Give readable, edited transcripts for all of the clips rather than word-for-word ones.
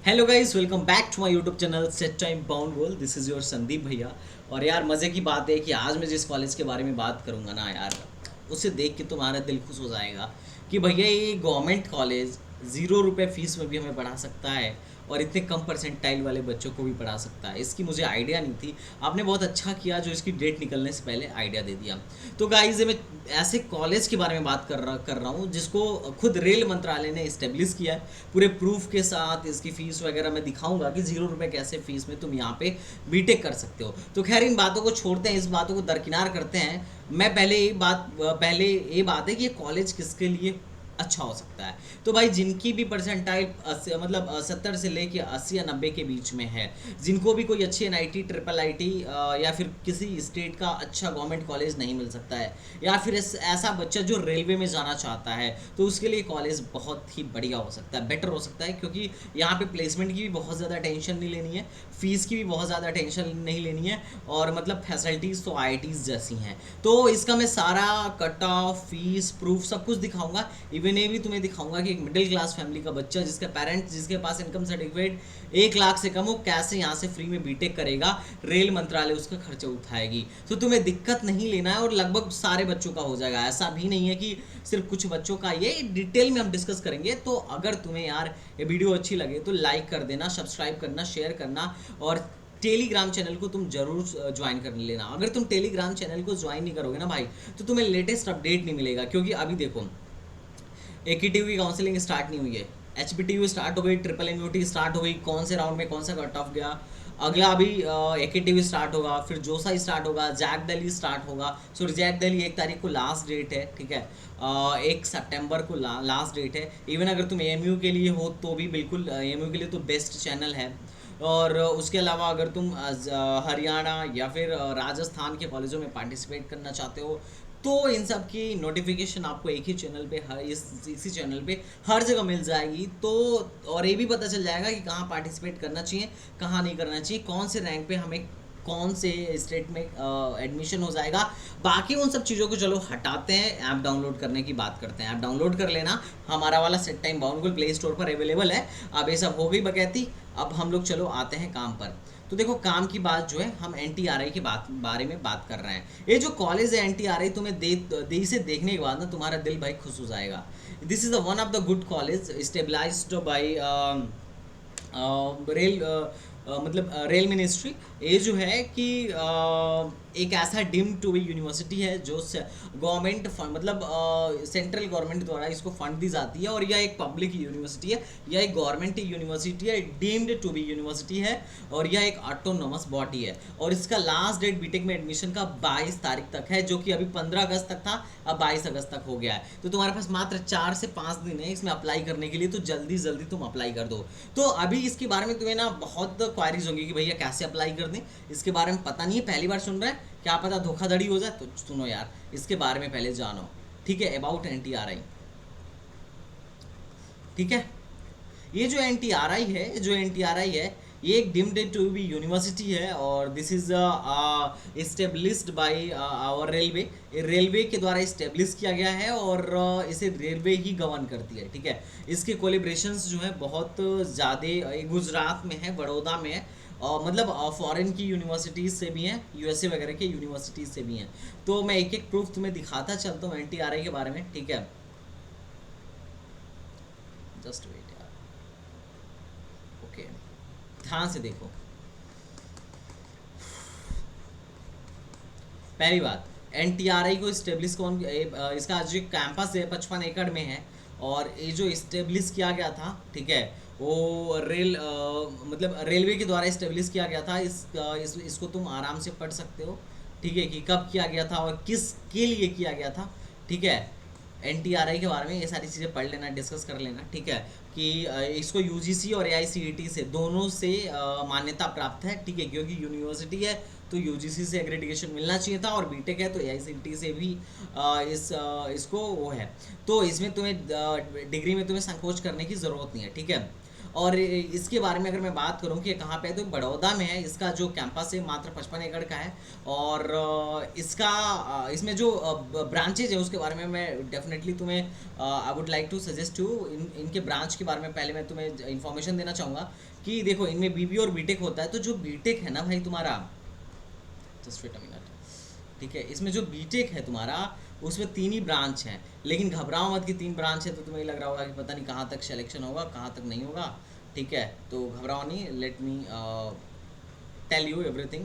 Hello guys, welcome back to my YouTube channel set time bound world. This is your Sandeep भैया। और यार मज़े की बात है कि आज मैं जिस कॉलेज के बारे में बात करूँगा ना यार, उसे देख के तुम्हारा दिल खुश हो जाएगा कि भैया ये गवर्नमेंट कॉलेज 0 रुपये फ़ीस में भी हमें पढ़ा सकता है और इतने कम परसेंटाइल वाले बच्चों को भी पढ़ा सकता है। इसकी मुझे आइडिया नहीं थी। आपने बहुत अच्छा किया जो इसकी डेट निकलने से पहले आइडिया दे दिया। तो गाइस मैं ऐसे कॉलेज के बारे में बात कर रहा हूँ जिसको खुद रेल मंत्रालय ने इस्टेब्लिश किया है, पूरे प्रूफ के साथ। इसकी फ़ीस वगैरह मैं दिखाऊंगा कि 0 रुपये कैसे फ़ीस में तुम यहाँ पे बीटेक कर सकते हो। तो खैर इन बातों को छोड़ते हैं, इस बातों को दरकिनार करते हैं। मैं पहले ये बात है कि ये कॉलेज किसके लिए अच्छा हो सकता है। तो भाई जिनकी भी परसेंटाइल मतलब 70 से लेके 80 या 90 के बीच में है, जिनको भी कोई अच्छी एनआईटी ट्रिपल आईटी या फिर किसी स्टेट का अच्छा गवर्नमेंट कॉलेज नहीं मिल सकता है, या फिर ऐसा बच्चा जो रेलवे में जाना चाहता है, तो उसके लिए कॉलेज बहुत ही बढ़िया हो सकता है, बेटर हो सकता है। क्योंकि यहाँ पे प्लेसमेंट की भी बहुत ज़्यादा टेंशन नहीं लेनी है, फीस की भी बहुत ज़्यादा टेंशन नहीं लेनी है, और मतलब फैसिलिटीज़ तो आईआईटीज़ जैसी हैं। तो इसका मैं सारा कट ऑफ, फीस, प्रूफ सब कुछ दिखाऊंगा। इवन ये भी तुम्हें दिखाऊंगा कि एक मिडिल क्लास फैमिली का बच्चा जिसके पास इनकम सर्टिफिकेट 1 लाख से कम हो, कैसे यहाँ से फ्री में बीटेक करेगा। रेल मंत्रालय उसका खर्चा उठाएगी, तो तुम्हें दिक्कत नहीं लेना है, और लगभग सारे बच्चों का हो जाएगा। ऐसा भी नहीं है कि सिर्फ कुछ बच्चों का। ये डिटेल में हम डिस्कस करेंगे। तो अगर तुम्हें यार ये वीडियो अच्छी लगे तो लाइक कर देना, सब्सक्राइब करना, शेयर करना, और टेलीग्राम चैनल को तुम जरूर ज्वाइन कर लेना। अगर तुम टेलीग्राम चैनल को ज्वाइन नहीं करोगे ना भाई, तो तुम्हें लेटेस्ट अपडेट नहीं मिलेगा। क्योंकि अभी देखो, AKTU की काउंसलिंग स्टार्ट नहीं हुई है, HPTU स्टार्ट हो गई, ट्रिपल MUT स्टार्ट हो गई, कौन से राउंड में कौन सा कट ऑफ गया। अगला अभी AKTU स्टार्ट होगा, फिर जोसा स्टार्ट होगा, जैक दिल्ली स्टार्ट होगा। सॉरी, जैक दिल्ली 1 तारीख को लास्ट डेट है, ठीक है। 1 सितंबर को लास्ट डेट है। इवन अगर तुम AMU के लिए हो तो भी बिल्कुल, AMU के लिए तो बेस्ट चैनल है। और उसके अलावा अगर तुम हरियाणा या फिर राजस्थान के कॉलेजों में पार्टिसिपेट करना चाहते हो, तो इन सब की नोटिफिकेशन आपको एक ही चैनल पे, इसी चैनल पे हर जगह मिल जाएगी। तो और ये भी पता चल जाएगा कि कहाँ पार्टिसिपेट करना चाहिए, कहाँ नहीं करना चाहिए, कौन से रैंक पे हमें कौन से स्टेट में एडमिशन हो जाएगा। बाकी उन सब चीज़ों को चलो हटाते हैं, ऐप डाउनलोड करने की बात करते हैं। ऐप डाउनलोड कर लेना, हमारा वाला set time bound play store पर अवेलेबल है। अब ये सब हो गई बकैती, अब हम लोग चलो आते हैं काम पर। तो देखो, काम की बात जो है, हम NTRI के बारे में बात कर रहे हैं। ये जो कॉलेज है NTRI, तुम्हें दे से देखने के बाद ना तुम्हारा दिल भाई खुश हो जाएगा। This is the one of the good college stabilized by rail मतलब रेल मिनिस्ट्री। ये जो है कि एक ऐसा डीम्ड टू बी यूनिवर्सिटी है जो गवर्नमेंट फंड, मतलब सेंट्रल गवर्नमेंट द्वारा इसको फंड दी जाती है। और यह एक पब्लिक यूनिवर्सिटी है, यह एक गवर्नमेंट यूनिवर्सिटी है, डीम्ड टू बी यूनिवर्सिटी है, और यह एक ऑटोनोमस बॉडी है। और इसका लास्ट डेट बीटेक में एडमिशन का 22 तारीख तक है, जो कि अभी 15 अगस्त तक था, अब 22 अगस्त तक हो गया है। तो तुम्हारे पास मात्र 4 से 5 दिन है इसमें अप्लाई करने के लिए, तो जल्दी जल्दी तुम अप्लाई कर दो। तो अभी इसके बारे में तुम्हें ना बहुत क्वारीज होंगी कि भैया कैसे अप्लाई कर दें, इसके बारे में पता नहीं है, पहली बार सुन रहे हैं, क्या पता धोखाधड़ी हो जाए। तो सुनो यार, इसके बारे में पहले जानो, ठीक है, अबाउट NTRI। ठीक है, ये जो NTRI है, ये एक डीम्ड टू बी यूनिवर्सिटी है, और this is established by our railway. Railway के द्वारा इस्टेब्लिश किया गया है, और इसे रेलवे ही गवर्न करती है, ठीक है। इसके कोलेब्रेशंस जो है बहुत ज़्यादा गुजरात में है, बड़ौदा में है, और मतलब फॉरेन की यूनिवर्सिटीज़ से भी हैं, USA वगैरह के यूनिवर्सिटीज़ से भी हैं। तो मैं एक एक प्रूफ तुम्हें दिखाता चलता हूँ NTRI के बारे में, ठीक है। जस्ट वेट यार, ओके, ध्यान से देखो। पहली बात, NTRI को इस्टेब्लिश इसका जो कैंपस है 55 एकड़ में है, और ये जो इस्टेब्लिश किया गया था, ठीक है, वो मतलब रेलवे के द्वारा इस्टेब्लिश किया गया था। इसको तुम आराम से पढ़ सकते हो, ठीक है, कि कब किया गया था और किस के लिए किया गया था, ठीक है। NTRI के बारे में ये सारी चीज़ें पढ़ लेना, डिस्कस कर लेना, ठीक है, कि इसको UGC और AICTE से दोनों से मान्यता प्राप्त है, ठीक है। क्योंकि यूनिवर्सिटी है तो UGC से एग्रेडिकेशन मिलना चाहिए था, और बीटेक है तो AICTE से भी इसको वो है। तो इसमें तुम्हें डिग्री में तुम्हें संकोच करने की ज़रूरत नहीं है, ठीक है। और इसके बारे में अगर मैं बात करूं कि कहाँ पे है, तो बड़ौदा में है। इसका जो कैंपस है मात्र 55 एकड़ का है। और इसमें जो ब्रांचेज है उसके बारे में मैं डेफिनेटली तुम्हें I would like to suggest you इनके ब्रांच के बारे में पहले मैं तुम्हें इन्फॉर्मेशन देना चाहूँगा कि देखो इनमें बीबी और बीटेक होता है। तो जो बीटेक है ना भाई तुम्हारा, जस्ट वेट अ मिनट, ठीक है, इसमें जो बीटेक है तुम्हारा उसमें 3 ही ब्रांच हैं। लेकिन घबराओ मत कि 3 ब्रांच है तो तुम्हें लग रहा होगा कि पता नहीं कहाँ तक सिलेक्शन होगा कहाँ तक नहीं होगा, ठीक है, तो घबराओ नहीं, let me tell you everything,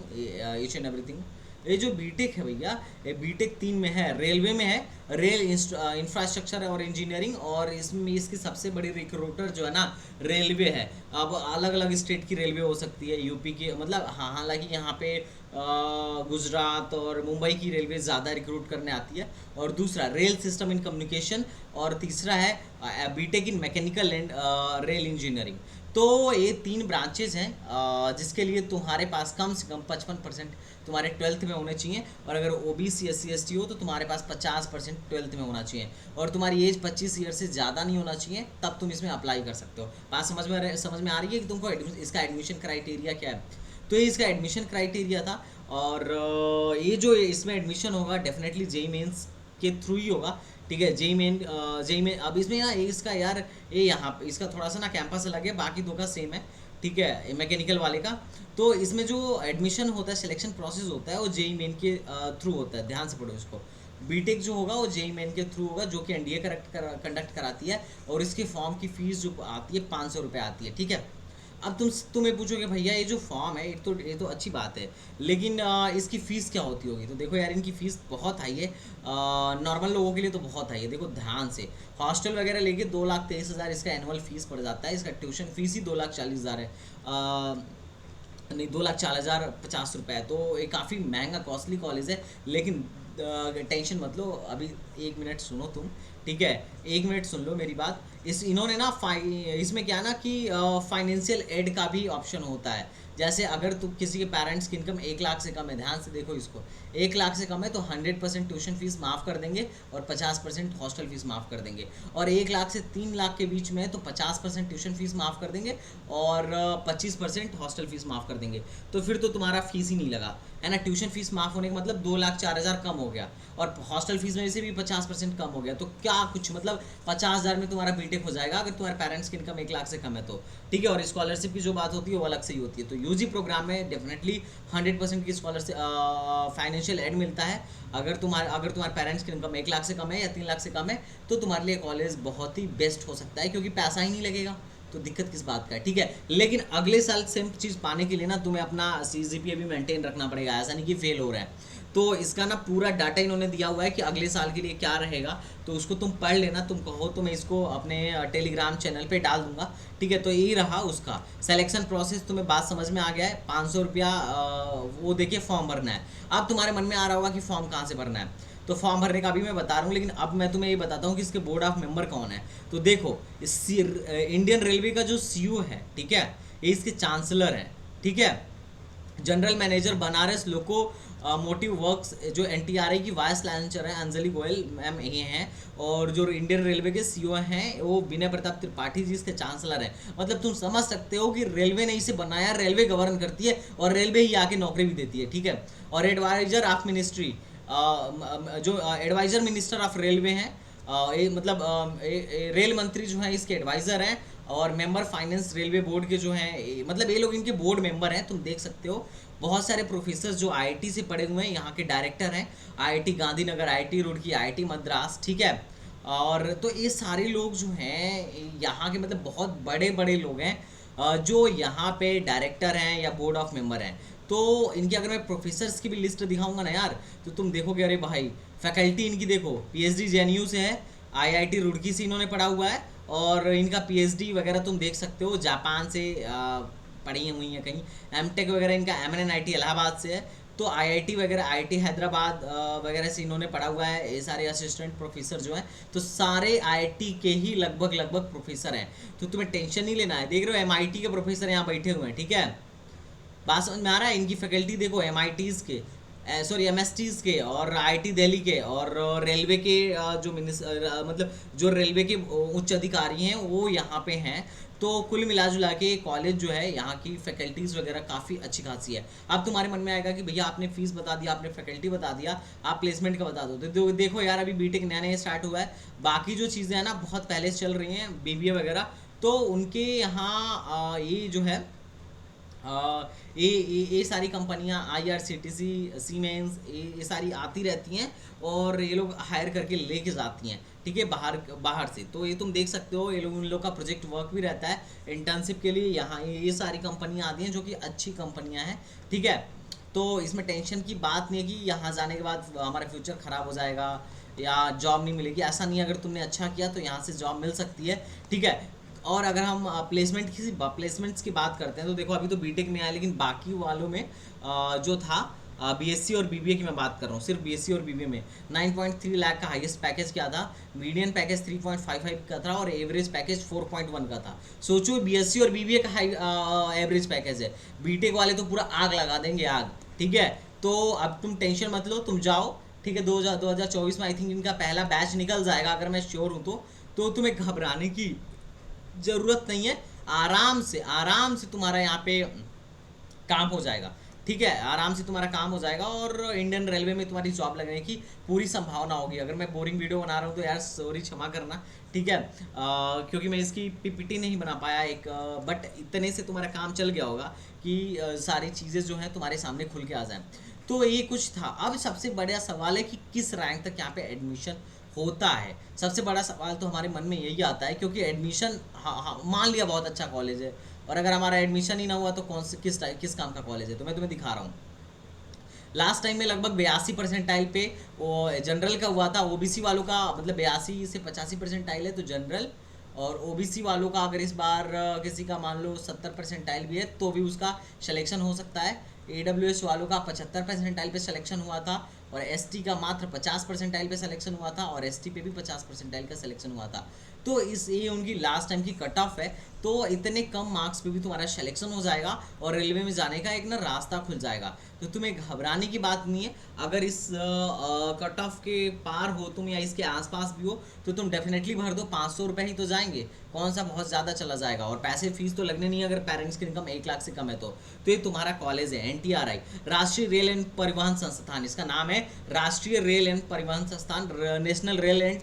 each and everything. ये जो बीटेक है भैया, ये बीटेक 3 में है, रेलवे में है, रेल इंफ्रास्ट्रक्चर और इंजीनियरिंग। और इसमें इसकी सबसे बड़ी रिक्रूटर जो है ना रेलवे है। अब अलग अलग स्टेट की रेलवे हो सकती है, यूपी की, मतलब हाँ, हालांकि यहाँ पे गुजरात और मुंबई की रेलवे ज़्यादा रिक्रूट करने आती है। और दूसरा रेल सिस्टम इन कम्युनिकेशन, और तीसरा है BTech in mechanical and rail engineering. तो ये 3 ब्रांचेज हैं जिसके लिए तुम्हारे पास कम से कम 55% तुम्हारे 12th में होने चाहिए। और अगर ओबीसी SC ST हो तो तुम्हारे पास 50% 12th में होना चाहिए। और तुम्हारी एज 25 ईयर से ज़्यादा नहीं होना चाहिए, तब तुम इसमें अप्लाई कर सकते हो। बात समझ में आ रही है कि तुमको इसका एडमिशन क्राइटेरिया क्या है। तो ये इसका एडमिशन क्राइटेरिया था। और ये जो इसमें एडमिशन होगा डेफिनेटली जेई मेंस के थ्रू ही होगा, ठीक है। जेई मेन अब इसमें ना इसका यार ये यहाँ पे इसका थोड़ा सा ना कैंपस अलग है, बाकी 2 का सेम है, ठीक है, मैकेनिकल वाले का। तो इसमें जो एडमिशन होता है, सिलेक्शन प्रोसेस होता है, वो जेई मेन के थ्रू होता है, ध्यान से पढ़ो इसको। बीटेक जो होगा वो जेई मेन के थ्रू होगा, जो कि एनडीए कंडक्ट कराती है। और इसके फॉर्म की फ़ीस जो आती है 500 रुपये आती है, ठीक है। अब तुम्हें पूछोगे भैया ये जो फॉर्म है ये तो अच्छी बात है, लेकिन इसकी फ़ीस क्या होती होगी। तो देखो यार इनकी फ़ीस बहुत हाई है, नॉर्मल लोगों के लिए तो बहुत हाई है। देखो ध्यान से, हॉस्टल वगैरह लेके 2,23,000 इसका एनुअल फीस पड़ जाता है। इसका ट्यूशन फीस ही 2,40,000 है, नहीं 2,40,50 रुपये है। तो ये काफ़ी महंगा कॉस्टली कॉलेज है। लेकिन टेंशन मत लो, अभी 1 मिनट सुनो तुम, ठीक है, 1 मिनट सुन लो मेरी बात। इन्होंने ना इसमें क्या ना कि फाइनेंशियल एड का भी ऑप्शन होता है। जैसे अगर तुम किसी के पेरेंट्स की इनकम 1 लाख से कम है, ध्यान से देखो इसको, 1 लाख से कम है तो 100% ट्यूशन फीस माफ़ कर देंगे और 50% हॉस्टल फीस माफ़ कर देंगे। और 1 लाख से 3 लाख के बीच में है तो 50% ट्यूशन फीस माफ़ कर देंगे और 25% हॉस्टल फीस माफ़ कर देंगे। तो फिर तो तुम्हारा फीस ही नहीं लगा, है ना। ट्यूशन फीस माफ़ होने का मतलब 2,04,000 कम हो गया, और हॉस्टल फीस में से भी 50% कम हो गया। तो क्या कुछ मतलब 50,000 में तुम्हारा बीटेक हो जाएगा अगर तुम्हारे पेरेंट्स की इनकम 1 लाख से कम है तो, ठीक है। और स्कॉलरशिप की जो बात होती है वो अलग से ही होती है। तो यूजी प्रोग्राम में डेफिनेटली 100% की स्कॉलरशिप फाइनेंशियल एड मिलता है। अगर तुम्हारे पेरेंट्स की इनकम 1 लाख से कम है या 3 लाख से कम है तो तुम्हारे लिए कॉलेज बहुत ही बेस्ट हो सकता है, क्योंकि पैसा ही नहीं लगेगा। तो दिक्कत किस बात का है, ठीक है। लेकिन अगले साल सेम चीज़ पाने के लिए ना तुम्हें अपना CGPA भी मेंटेन रखना पड़ेगा, ऐसा नहीं कि फेल हो रहा है। तो इसका ना पूरा डाटा इन्होंने दिया हुआ है कि अगले साल के लिए क्या रहेगा, तो उसको तुम पढ़ लेना। तुम कहो तो मैं इसको अपने टेलीग्राम चैनल पे डाल दूंगा, ठीक है। तो यही रहा उसका सिलेक्शन प्रोसेस, तुम्हें बात समझ में आ गया है। 500 रुपया वो देखिए फॉर्म भरना है। अब तुम्हारे मन में आ रहा होगा कि फॉर्म कहाँ से भरना है, तो फॉर्म भरने का भी मैं बता रहा हूँ। लेकिन अब मैं तुम्हें ये बताता हूँ कि इसके बोर्ड ऑफ मेंबर कौन है। तो देखो इंडियन रेलवे का जो CEO है, ठीक है, ये इसके चांसलर है, ठीक है। जनरल मैनेजर बनारस लोको मोटिव वर्क्स जो NTRA की वाइस चांसलर है अंजलि गोयल मैम ये हैं। और जो इंडियन रेलवे के CEO हैं वो विनय प्रताप त्रिपाठी जी इसके चांसलर हैं। मतलब तुम समझ सकते हो कि रेलवे ने इसे बनाया, रेलवे गवर्न करती है और रेलवे ही आके नौकरी भी देती है, ठीक है। और एडवाइजर ऑफ मिनिस्ट्री जो एडवाइज़र मिनिस्टर ऑफ रेलवे हैं, ये मतलब रेल मंत्री जो हैं इसके एडवाइज़र हैं। और मेंबर फाइनेंस रेलवे बोर्ड के जो हैं, मतलब ये लोग इनके बोर्ड मेंबर हैं। तुम देख सकते हो बहुत सारे प्रोफेसर जो IIT से पढ़े हुए हैं, यहाँ के डायरेक्टर हैं, IIT Gandhinagar, IIT Roorkee, IIT Madras, ठीक है। और तो ये सारे लोग जो हैं यहाँ के मतलब बहुत बड़े बड़े लोग हैं जो यहाँ पे डायरेक्टर हैं या बोर्ड ऑफ मेंबर हैं। तो इनकी अगर मैं प्रोफेसर्स की भी लिस्ट दिखाऊंगा ना यार, तो तुम देखोगे अरे भाई फैकल्टी इनकी देखो, PhD JNU से है, IIT रुड़की से इन्होंने पढ़ा हुआ है। और इनका PhD वगैरह तुम देख सकते हो जापान से पढ़ी हुई हैं कहीं। MTech वगैरह इनका MNNIT इलाहाबाद से है। तो IIT वगैरह IIT हैदराबाद वगैरह से इन्होंने पढ़ा हुआ है। ये सारे असिस्टेंट प्रोफेसर जो हैं तो सारे IIT के ही लगभग प्रोफेसर हैं। तो तुम्हें टेंशन नहीं लेना है। देख रहे हो MIT के प्रोफेसर यहाँ बैठे हुए हैं, ठीक है। बात समझ में आ रहा है। इनकी फैकल्टी देखो MITs के, सॉरी MSTs के और IIT दिल्ली के और रेलवे के जो मतलब जो रेलवे के उच्च अधिकारी हैं वो यहाँ पे हैं। तो कुल मिला जुला के कॉलेज जो है यहाँ की फैकल्टीज़ वगैरह काफ़ी अच्छी खासी है। अब तुम्हारे मन में आएगा कि भैया आपने फीस बता दिया, आपने फैकल्टी बता दिया, आप प्लेसमेंट का बता दो। तो देखो यार, अभी बीटेक नया नया स्टार्ट हुआ है, बाकी जो चीज़ें हैं ना बहुत पहले से चल रही हैं, बीबीए वगैरह, तो उनके यहाँ ये जो है ये सारी कंपनियां, IRCTC, सीमेंस, ये सारी आती रहती हैं और ये लोग हायर करके लेके जाती हैं, ठीक है, बाहर बाहर से। तो ये तुम देख सकते हो, ये लोग, उन लोग का प्रोजेक्ट वर्क भी रहता है इंटर्नशिप के लिए। यहाँ ये सारी कंपनियां आती हैं जो कि अच्छी कंपनियां हैं, ठीक है। तो इसमें टेंशन की बात नहीं है कि यहाँ जाने के बाद हमारा फ्यूचर ख़राब हो जाएगा या जॉब नहीं मिलेगी, ऐसा नहीं है। अगर तुमने अच्छा किया तो यहाँ से जॉब मिल सकती है, ठीक है। और अगर हम प्लेसमेंट्स की बात करते हैं तो देखो, अभी तो बीटेक में आया, लेकिन बाकी वालों में जो था बीएससी और बीबीए की मैं बात कर रहा हूँ, सिर्फ बीएससी और बीबीए में 9.3 लाख का हाईएस्ट पैकेज क्या था, मीडियन पैकेज 3.55 का था और एवरेज पैकेज 4.1 का था। सोचो, बीएससी और बीबीए का हाई एवरेज पैकेज है, बीटेक वाले तो पूरा आग लगा देंगे, आग, ठीक है। तो अब तुम टेंशन मत लो, तुम जाओ, ठीक है। 2024 में आई थिंक इनका पहला बैच निकल जाएगा, अगर मैं श्योर हूँ तो तुम्हें घबराने की ज़रूरत नहीं है। आराम से तुम्हारा यहाँ पे काम हो जाएगा, ठीक है, आराम से तुम्हारा काम हो जाएगा और इंडियन रेलवे में तुम्हारी जॉब लगने की पूरी संभावना होगी। अगर मैं बोरिंग वीडियो बना रहा हूँ तो यार सॉरी, क्षमा करना, ठीक है। क्योंकि मैं इसकी पीपीटी नहीं बना पाया एक, बट इतने से तुम्हारा काम चल गया होगा कि सारी चीज़ें जो हैं तुम्हारे सामने खुल के आ जाएं। तो ये कुछ था। अब सबसे बड़ा सवाल है कि किस रैंक तक यहाँ पे एडमिशन होता है। सबसे बड़ा सवाल तो हमारे मन में यही आता है, क्योंकि एडमिशन, हाँ, मान लिया बहुत अच्छा कॉलेज है, और अगर हमारा एडमिशन ही ना हुआ तो कौन से किस काम का कॉलेज है। तो मैं तुम्हें दिखा रहा हूँ, लास्ट टाइम में लगभग 82% पे वो जनरल का हुआ था। ओबीसी वालों का मतलब 82 से 85% है तो जनरल, और ओबीसी वालों का अगर इस बार किसी का मान लो 70% भी है तो भी उसका सिलेक्शन हो सकता है। AWS वालों का 75% पे सिलेक्शन हुआ था, और ST का मात्र 50% पे सिलेक्शन हुआ था, और ST पे भी 50% का सिलेक्शन हुआ था। तो ये उनकी लास्ट टाइम की कट ऑफ है। तो इतने कम मार्क्स पे भी तुम्हारा सिलेक्शन हो जाएगा और रेलवे में जाने का एक ना रास्ता खुल जाएगा। तो तुम्हें घबराने की बात नहीं है। अगर इस कट ऑफ के पार हो तुम या इसके आसपास भी हो तो तुम डेफिनेटली भर दो। 500 रुपये ही तो जाएंगे, कौन सा बहुत ज़्यादा चला जाएगा, और पैसे फीस तो लगने नहीं है अगर पेरेंट्स की इनकम 1 लाख से कम है तो ये तुम्हारा कॉलेज है, NTRI, राष्ट्रीय रेल एंड परिवहन संस्थान। इसका नाम है राष्ट्रीय रेल एंड परिवहन संस्थान, national rail and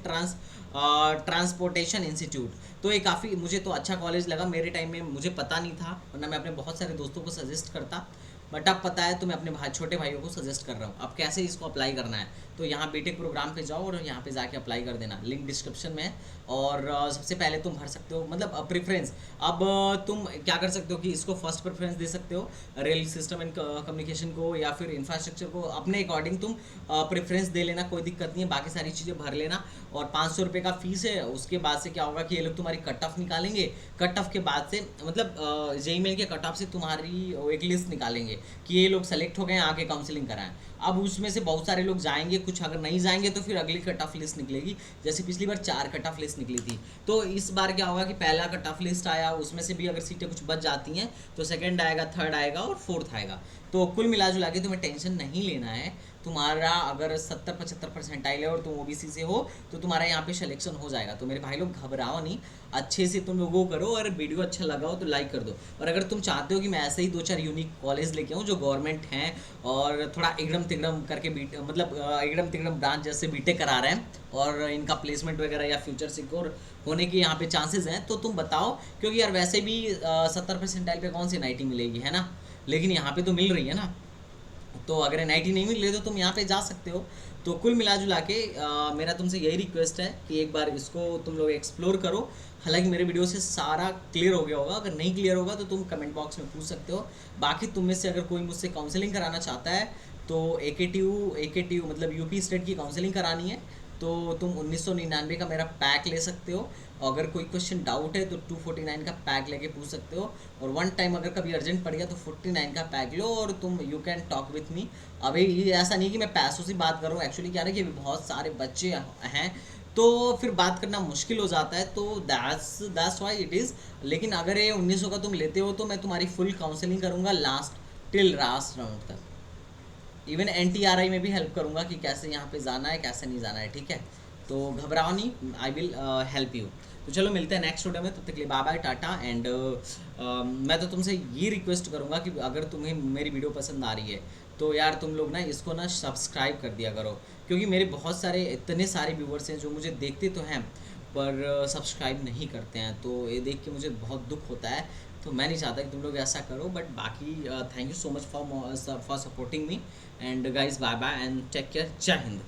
transportation institute. तो ये काफ़ी, मुझे तो अच्छा कॉलेज लगा। मेरे टाइम में मुझे पता नहीं था, वरना मैं अपने बहुत सारे दोस्तों को सजेस्ट करता, बट अब पता है तो मैं अपने छोटे भाइयों को सजेस्ट कर रहा हूँ। अब कैसे इसको अप्लाई करना है, तो यहाँ बीटेक प्रोग्राम पे जाओ और यहाँ पे जाके अप्लाई कर देना, लिंक डिस्क्रिप्शन में है। और सबसे पहले तुम भर सकते हो, मतलब प्रेफरेंस। अब तुम क्या कर सकते हो कि इसको फर्स्ट प्रेफरेंस दे सकते हो, रेल सिस्टम एंड कम्युनिकेशन को या फिर इंफ्रास्ट्रक्चर को, अपने अकॉर्डिंग तुम प्रेफरेंस दे लेना, कोई दिक्कत नहीं है। बाकी सारी चीज़ें भर लेना, और 500 रुपये का फीस है। उसके बाद से क्या होगा कि ये लोग तुम्हारी कट ऑफ निकालेंगे, कट ऑफ के बाद से मतलब जेई मेल के कट ऑफ से तुम्हारी एक लिस्ट निकालेंगे कि ये लोग सेलेक्ट हो गए, आके काउंसलिंग कराएं। अब उसमें से बहुत सारे लोग जाएंगे, कुछ अगर नहीं जाएंगे तो फिर अगली कट ऑफ लिस्ट निकलेगी। जैसे पिछली बार 4 कट ऑफ लिस्ट निकली थी, तो इस बार क्या होगा कि पहला कट ऑफ लिस्ट आया, उसमें से भी अगर सीटें कुछ बच जाती हैं तो सेकंड आएगा, थर्ड आएगा और फोर्थ आएगा। तो कुल मिला जुला के तुम्हें टेंशन नहीं लेना है। तुम्हारा अगर 70-75% है और तुम ओबीसी से हो तो तुम्हारा यहाँ पे सिलेक्शन हो जाएगा। तो मेरे भाई लोग घबराओ नहीं, अच्छे से तुम लोगों को करो, और वीडियो अच्छा लगा हो तो लाइक कर दो। और अगर तुम चाहते हो कि मैं ऐसे ही 2-4 यूनिक कॉलेज लेके आऊँ जो गवर्नमेंट हैं और थोड़ा एकदम तिगड़म करके मतलब एकदम तिगड़म ब्रांच जैसे बीटेक करा रहे हैं और इनका प्लेसमेंट वगैरह या फ्यूचर सिक्योर होने के यहाँ पे चांसेस हैं, तो तुम बताओ। क्योंकि यार वैसे भी 70% पे कौन सी नाइटी मिलेगी, है ना, लेकिन यहाँ पे तो मिल रही है ना। तो अगर NIT नहीं मिल रही तो तुम यहाँ पे जा सकते हो। तो कुल मिला जुला के मेरा तुमसे यही रिक्वेस्ट है कि एक बार इसको तुम लोग एक्सप्लोर करो। हालांकि मेरे वीडियो से सारा क्लियर हो गया होगा, अगर नहीं क्लियर होगा तो तुम कमेंट बॉक्स में पूछ सकते हो। बाकी तुम में से अगर कोई मुझसे काउंसलिंग कराना चाहता है तो AKTU मतलब यूपी स्टेट की काउंसलिंग करानी है तो तुम 1999 का मेरा पैक ले सकते हो। अगर कोई क्वेश्चन डाउट है तो 249 का पैक लेके पूछ सकते हो, और वन टाइम अगर कभी अर्जेंट पड़ गया तो 49 का पैक लो और तुम you can talk with me. अभी ये ऐसा नहीं कि मैं पैसों से बात कर रहा हूँ, एक्चुअली क्या है कि अभी बहुत सारे बच्चे हैं तो फिर बात करना मुश्किल हो जाता है, तो दैट्स व्हाई इट इज़। लेकिन अगर ये 1900 का तुम लेते हो तो मैं तुम्हारी फुल काउंसलिंग करूँगा लास्ट राउंड तक। इवन NTRI में भी हेल्प करूँगा कि कैसे यहाँ पे जाना है कैसे नहीं जाना है, ठीक है। तो घबराओ नहीं, आई विल हेल्प यू। तो चलो मिलते हैं नेक्स्ट वीडियो में, तब तक के लिए बाय बाय टाटा। एंड मैं तो तुमसे ये रिक्वेस्ट करूँगा कि अगर तुम्हें मेरी वीडियो पसंद आ रही है तो यार तुम लोग ना इसको ना सब्सक्राइब कर दिया करो, क्योंकि मेरे बहुत सारे इतने सारे व्यूवर्स हैं जो मुझे देखते तो हैं पर सब्सक्राइब नहीं करते हैं, तो ये देख के मुझे बहुत दुख होता है। तो मैं नहीं चाहता कि तुम लोग ऐसा करो, बट बाकी thank you so much for supporting me and guys, bye bye and take care, जय हिंद।